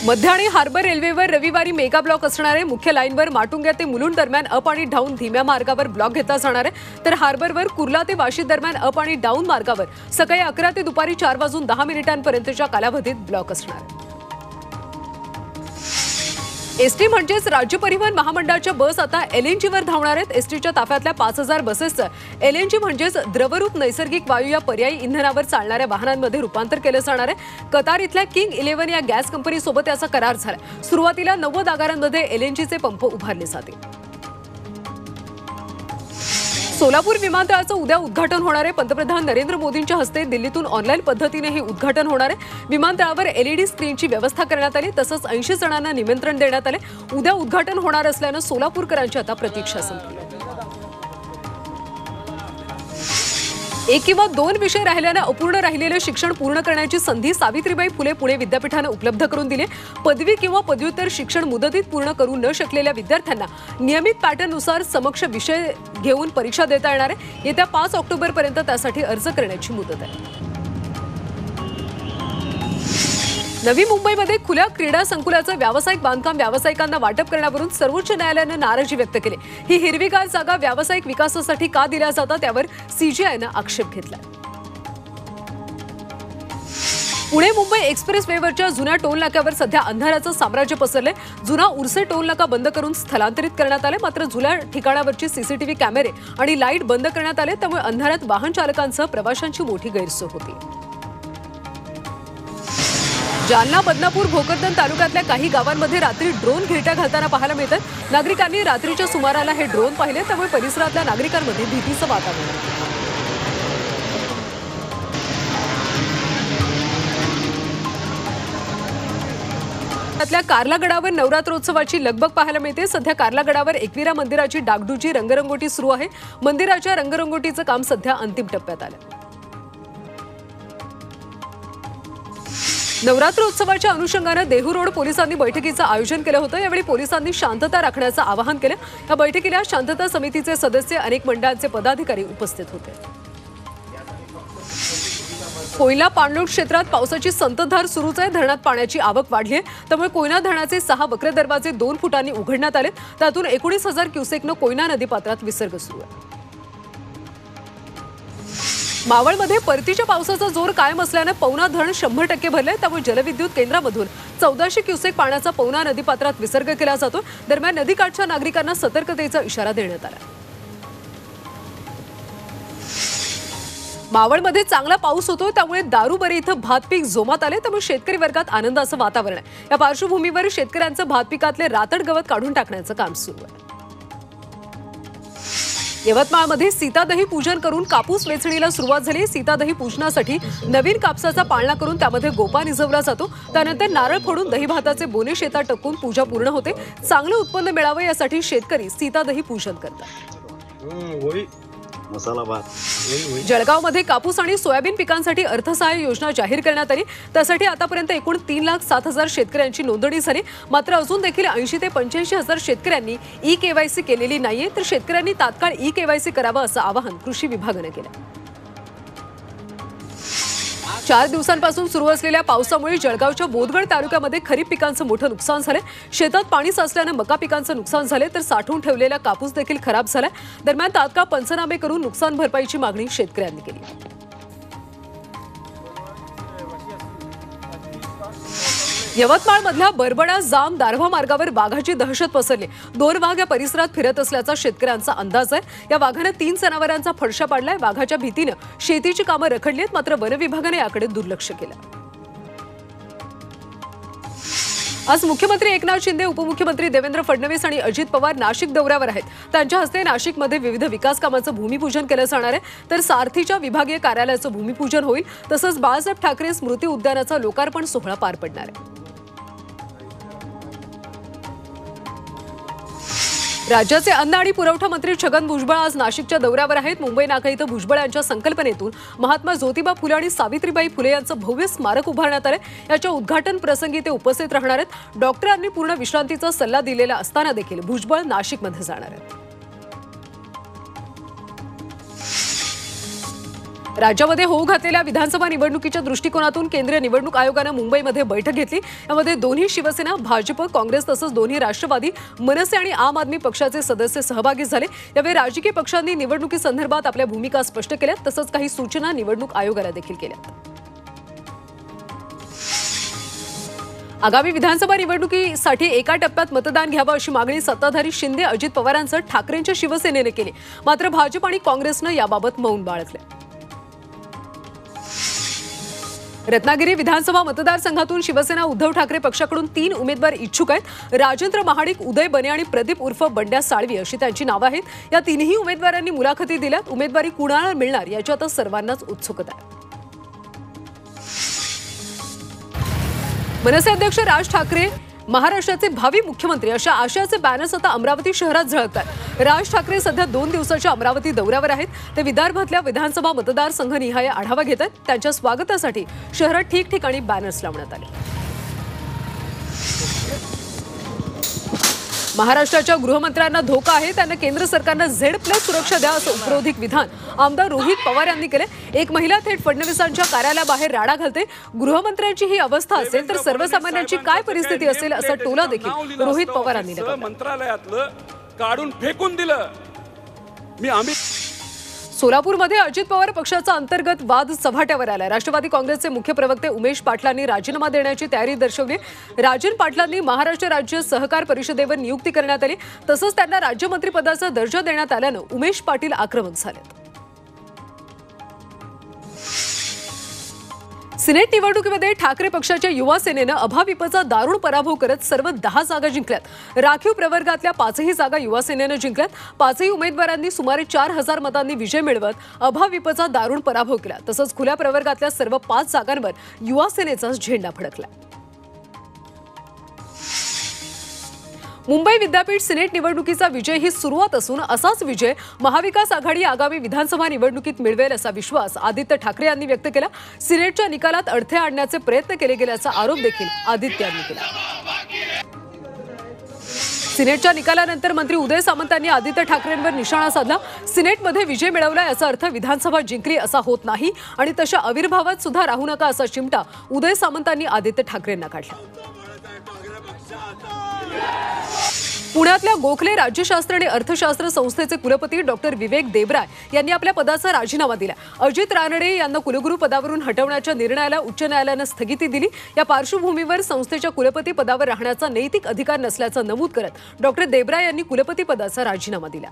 मध्य आणि हार्बर रेल्वेवर रविवारी मेगा ब्लॉक असणार आहे। मुख्य लाईनवर माटुंगा ते मुलुंड दरम्यान अप आणि डाऊन धीम्या मार्गावर ब्लॉक घेतला जाणार आहे, तर हार्बरवर कुर्ला ते वाशी दरम्यान अप आणि डाऊन मार्गावर सकाळी 11 ते दुपारी 4:10 कालावधीत ब्लॉक असणार आहे। एसटी म्हणजेच राज्य परिवहन महामंडळाच्या बस आता एलएनजीवर धावणार आहेत। एसटीच्या ताफ्यातल्या 5000 बसेसचं एलएनजी म्हणजेच द्रवरूप नैसर्गिक वायू या पर्यायी इंधनावर चालणाऱ्या वाहनांमध्ये रूपांतर केलं जाणार आहे। कतार इथल्या किंग 11 या गॅस कंपनीसोबत याचा करार झाला। सुरुवातीला 90 आगारांमध्ये एलएनजीचे पंप उभारले जातील। सोलापूर विमानतळाचं उद्या उद्घाटन होणार आहे। पंतप्रधान नरेंद्र मोदींच्या हस्ते दिल्लीतून ऑनलाईन पद्धतीने हे उद्घाटन होणार आहे। विमानतळावर एलईडी स्क्रीनची व्यवस्था करण्यात आली, तसंच 80 जणांना निमंत्रण देण्यात आले। उद्या उद्घाटन होणार असल्यानं सोलापूरकरांची आता प्रतीक्षा संपली। एक किंवा दोन विषय राहिल्यानं अपूर्ण राहिलेलं शिक्षण पूर्ण करण्याची संधी सावित्रीबाई फुले पुणे विद्यापीठानं उपलब्ध करून दिली। पदवी किंवा पदव्युत्तर शिक्षण मुदतीत पूर्ण करू न शकलेल्या विद्यार्थ्यांना नियमित पॅटर्ननुसार समक्ष विषय घेऊन परीक्षा देता येणार आहे। येत्या 5 ऑक्टोबरपर्यंत त्यासाठी अर्ज करण्याची मुदत आहे। नवी मुंबईमध्ये खुल्या क्रीडा संकुलाचं व्यावसायिक बांधकाम व्यावसायिकांना वाटप करण्यावरून सर्वोच्च न्यायालयानं नाराजी व्यक्त केली। ही हिरवीगार जागा व्यावसायिक विकासासाठी का दिल्या जातात त्यावर सीजीआयनं आक्षेप घेतला। पुणे मुंबई एक्सप्रेस वेवरच्या जुन्या टोल नाक्यावर सध्या अंधाराचं साम्राज्य पसरले। जुना उर्से टोल नाका बंद करून स्थलांतरित करण्यात आले, मात्र जुन्या ठिकाणावरची सीसीटीव्ही कॅमेरे आणि लाईट बंद करण्यात आले, त्यामुळे अंधारात वाहन चालकांसह प्रवाशांची मोठी गैरसोय होती। जालना, बदनापूर, भोकरदन तालुक्यातल्या काही गावांमध्ये रात्री ड्रोन घिरट्या घालताना पाहायला मिळतात। नागरिकांनी रात्रीच्या सुमाराला हे ड्रोन पाहिले, त्यामुळे परिसरातल्या नागरिकांमध्ये भीतीचं वातावरण आहे। त्यातल्या कार्लागडावर नवरात्रोत्सवाची लगबग पाहायला मिळते। सध्या कार्लागडावर एकविरा मंदिराची डागडुजी रंगरंगोटी सुरू आहे। मंदिराच्या रंगरंगोटीचं काम सध्या अंतिम टप्प्यात आलं। नवरात्रोत्सवाच्या अनुषंगानं देहू रोड पोलिसांनी बैठकीचं आयोजन केलं होतं। यावेळी पोलिसांनी शांतता राखण्याचं आवाहन केलं। या बैठकीला शांतता समितीचे सदस्य, अनेक मंडळांचे पदाधिकारी उपस्थित होते। कोयना पाणलोट क्षेत्रात पावसाची संततधार सुरूच आहे। धरणात पाण्याची आवक वाढली आहे, त्यामुळे कोयना धरणाचे 6 वक्र दरवाजे 2 फुटांनी उघडण्यात आले। त्यातून 19,000 क्युसेकनं कोयना नदीपात्रात विसर्ग सुरू आहे। मावळमध्ये परतीच्या पावसाचा जोर कायम असल्याने पवना धरण 100% भरले, त्यामुळे जलविद्युत केंद्रामधून 1400 क्युसेक पाण्याचा पवना नदीपात्रात विसर्ग केला जातो। दरम्यान नदीकाठच्या नागरिकांना सतर्कतेचा इशारा देण्यात आला। मावळमध्ये चांगला पाऊस होतो, त्यामुळे दारूबरे इथं भात पीक जोमात आले, त्यामुळे शेतकरी वर्गात आनंदाचं वातावरण आहे। या पार्श्वभूमीवर शेतकऱ्यांचं भात पिकातले रातड गवत काढून टाकण्याचं काम सुरू आहे। यवतमाळमध्ये सीतादही पूजन करून कापूस वेचणीला सुरुवात झाली। सीतादही पूजनासाठी नवीन कापसाचा पाळणा करून त्यामध्ये गोपा निजवला जातो। त्यानंतर नारळ फोडून दही भाताचे बोने शेतात टाकून पूजा पूर्ण होते। चांगलं उत्पन्न मिळावं यासाठी शेतकरी सीतादही पूजन करतात। मसाला भात जळगावमध्ये कापूस आणि सोयाबीन पिकांसाठी अर्थसहाय्य योजना जाहीर करण्यात आली। त्यासाठी आतापर्यंत एकूण 3,07,000 शेतकऱ्यांची नोंदणी झाली, मात्र अजून देखील 80 ते 85,000 शेतकऱ्यांनी ई-केवायसी केलेली नाहीये, तर शेतकऱ्यांनी तात्काळ ई-केवायसी करावं असं आवाहन कृषी विभागानं केलं। 4 दिवसांपासून सुरू असलेल्या पावसामुळे जळगावच्या बोदगड तालुक्यामध्ये खरीप पिकांचं मोठं नुकसान झालं। शेतात पाणी साचल्यानं मका पिकांचं नुकसान झाले, तर साठवून ठेवलेला कापूस देखील खराब झाला। दरम्यान तात्काळ पंचनामे करून नुकसान भरपाईची मागणी शेतकऱ्यांनी केली। यवतमाळमधल्या बरबडा जाम दारव्हा मार्गावर वाघाची दहशत पसरली। 2 वाघ या परिसरात फिरत असल्याचा शेतकऱ्यांचा अंदाज आहे। या वाघानं 3 जनावरांचा फडशा पाडलाय। वाघाच्या भीतीनं शेतीची कामं रखडली आहेत, मात्र वन विभागाने याकडे दुर्लक्ष केलं। आज मुख्यमंत्री एकनाथ शिंदे, उपमुख्यमंत्री देवेंद्र फडणवीस आणि अजित पवार नाशिक दौऱ्यावर आहेत। त्यांच्या हस्ते नाशिकमध्ये विविध विकास कामांचं भूमिपूजन केलं जाणार आहे, तर सारथीच्या विभागीय कार्यालयाचं भूमिपूजन होईल। तसंच बाळासाहेब ठाकरे स्मृती उद्यानाचा लोकार्पण सोहळा पार पडणार आहे। राज्याचे अन्न आणि पुरवठा मंत्री छगन भुजबळ आज नाशिकच्या दौऱ्यावर आहेत। मुंबई नाका इथं भुजबळ यांच्या संकल्पनेतून महात्मा ज्योतिबा फुले आणि सावित्रीबाई फुले यांचं भव्य स्मारक उभारण्यात आलं। याच्या उद्घाटन प्रसंगी ते उपस्थित राहणार आहेत। डॉक्टरांनी पूर्ण विश्रांतीचा सल्ला दिलेला असताना देखील भुजबळ नाशिकमध्ये जाणार आहेत। राज्यामध्ये होऊ घातलेल्या विधानसभा निवडणुकीच्या दृष्टिकोनातून केंद्रीय निवडणूक आयोगानं मुंबईमध्ये बैठक घेतली। यामध्ये दोन्ही शिवसेना, भाजप, काँग्रेस तसंच दोन्ही राष्ट्रवादी, मनसे आणि आम आदमी पक्षाचे सदस्य सहभागी झाले। यावेळी राजकीय पक्षांनी निवडणुकीसंदर्भात आपल्या भूमिका स्पष्ट केल्या, तसंच काही सूचना निवडणूक आयोगाला देखील केल्या। आगामी विधानसभा निवडणुकीसाठी एका टप्प्यात मतदान घ्यावं अशी मागणी सत्ताधारी शिंदे, अजित पवारांसह ठाकरेंच्या शिवसेनेने केली। मात्र भाजप आणि काँग्रेसनं याबाबत मौन बाळगले। रत्नागिरी विधानसभा मतदारसंघातून शिवसेना उद्धव ठाकरे पक्षाकडून 3 उमेदवार इच्छुक आहेत। राजेंद्र महाडिक, उदय बने आणि प्रदीप उर्फ बंड्या साळवी अशी त्यांची नावं आहेत। या तिन्ही उमेदवारांनी मुलाखती दिल्यात। उमेदवारी कुणाला मिळणार याची आता सर्वांनाच उत्सुकता आहे। मनसे अध्यक्ष राज ठाकरे महाराष्ट्राचे भावी मुख्यमंत्री अशा आशयाचे बॅनर्स आता अमरावती शहरात झळकतात। राज ठाकरे सध्या 2 दिवसाच्या अमरावती दौऱ्यावर आहेत। ते विदर्भातल्या विधानसभा मतदारसंघनिहाय आढावा घेत आहेत। त्यांच्या स्वागतासाठी शहरात ठिकठिकाणी बॅनर्स लावण्यात आले। महाराष्ट्राच्या गृहमंत्र्यांना धोका आहे, त्यांना केंद्र सरकारनं Z+ सुरक्षा द्या असं उपरोधिक विधान आमदार रोहित पवार यांनी केले। एक महिला थेट फडणवीसांच्या कार्यालयाबाहेर राडा घालते। गृहमंत्र्यांची ही अवस्था असेल तर सर्वसामान्यांची काय परिस्थिती असेल असा टोला देखील रोहित पवारांनी लगावला। मंत्रालयातलं काढून फेकून दिलं। सोलापूरमध्ये अजित पवार पक्षाचा अंतर्गत वाद चव्हाट्यावर आला। राष्ट्रवादी काँग्रेसचे मुख्य प्रवक्ते उमेश पाटलांनी राजीनामा देण्याची तयारी दर्शवली। राजन पाटलांनी महाराष्ट्र राज्य सहकार परिषदेवर नियुक्ती करण्यात आली, तसंच त्यांना राज्यमंत्रीपदाचा दर्जा देण्यात आल्यानं उमेश पाटील आक्रमक झाले। सिनेट निवडणुकीमध्ये ठाकरे पक्षाच्या युवा सेनेनं अभाविपचा दारुण पराभव करत सर्व 10 जागा जिंकल्यात। राखीव प्रवर्गातल्या 5ही जागा युवा सेनेनं जिंकल्यात। 5ही उमेदवारांनी सुमारे 4000 मतांनी विजय मिळवत अभाविपचा दारुण पराभव केला। तसंच खुल्या प्रवर्गातल्या सर्व 5 जागांवर युवा सेनेचाच झेंडा फडकला। मुंबई विद्यापीठ सिनेट निवडणुकीचा विजय ही सुरुवात असून असाच विजय महाविकास आघाडी आगामी विधानसभा निवडणुकीत मिळवेल असा विश्वास आदित्य ठाकरे यांनी व्यक्त केला। सिनेटच्या निकालात अडथळे आणण्याचे प्रयत्न केले गेल्याचा आरोप देखील आदित्य यांनी केला। सिनेटच्या निकालानंतर मंत्री उदय सामंत यांनी आदित्य ठाकरेंवर निशाणा साधला। सिनेटमध्ये विजय मिळवला याचा अर्थ विधानसभा जिंकली असा होत नाही आणि तशा आविर्भावात सुद्धा राहू नका असा चिमटा उदय सामंतांनी आदित्य ठाकरेंना काढला। पुण्यातल्या गोखले राज्यशास्त्र आणि अर्थशास्त्र संस्थेचे कुलपती डॉक्टर विवेक देबराय यांनी आपल्या पदाचा राजीनामा दिला। अजित रानडे यांना कुलगुरू पदावरून हटवण्याच्या निर्णयाला उच्च न्यायालयानं स्थगिती दिली। या पार्श्वभूमीवर संस्थेच्या कुलपती पदावर राहण्याचा नैतिक अधिकार नसल्याचं नमूद करत डॉक्टर देबराय यांनी कुलपती पदाचा राजीनामा दिला।